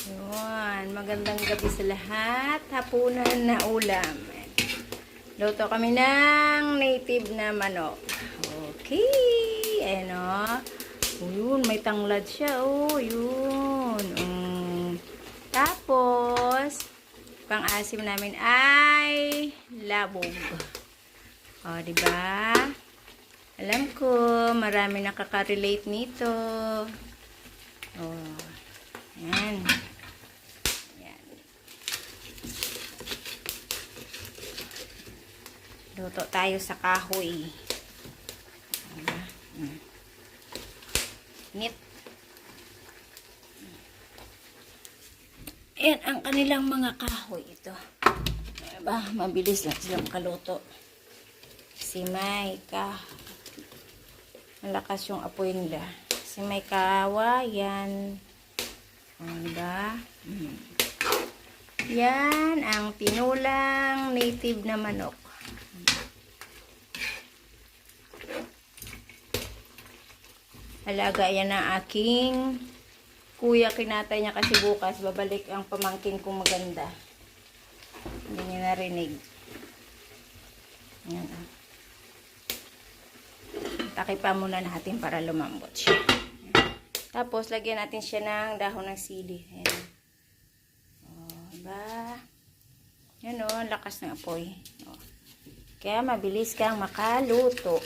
Yun. Magandang gabi sa lahat. Hapunan na ulam. Luto kami ng native na manok. Okay. Ayan o. Yun. May tanglad siya. Oh, yun. Tapos, pang-asim namin ay labog. O, diba? Alam ko, marami nakaka-relate nito. Oh. Ayan. Ayan. Luto tayo sa kahoy. Init. Ayan ang kanilang mga kahoy ito. Diba? Mabilis lang silang kaluto. Si Maika. Malakas yung apoy nila. Si may kawayan. Diba? Yan ang tinulang native na manok. Alaga yan ang aking kuya. Kinatay niya kasi bukas babalik ang pamangkin kong maganda. Hindi niya narinig. Yan. Takipan muna natin para lumambot siya. Tapos, lagyan natin siya ng dahon ng sili. Ayan. O, diba? Yan o, lakas ng apoy. O. Kaya, mabilis kang makaluto.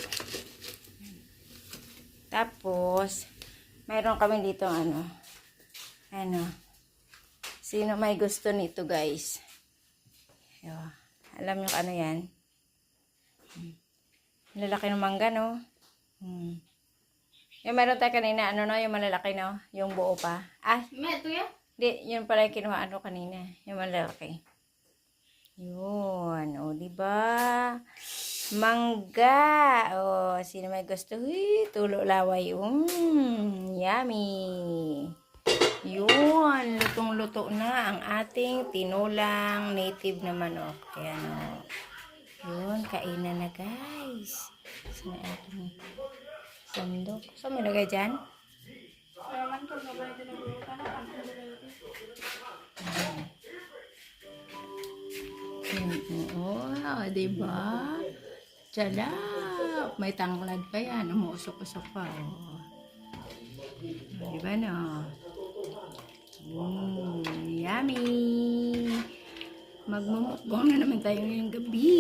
Tapos, mayroon kami dito, ano. Sino may gusto nito, guys? O, alam nyo ano yan? Lalaki ng mangga, no? Yung meron tayo kanina, ano no, yung malalaki no, yung buo pa. Ah, Ito yan? di, yun pala yung kinuha ano kanina, yung malalaki. Yun, o, diba? Mangga. O, sino may gusto? Uy, tulo laway. Yummy. Yun, lutong-luto na ang ating tinulang native na manok. Ayan o. Yun, kainan na guys. Sino ating sandok? Saan mo lagay dyan? Wow, diba? Tsalap! May tanglad pa yan. Umuusok-usok pa. Oh. Diba no? Yummy! Magmumukbang na naman tayo ngayong gabi.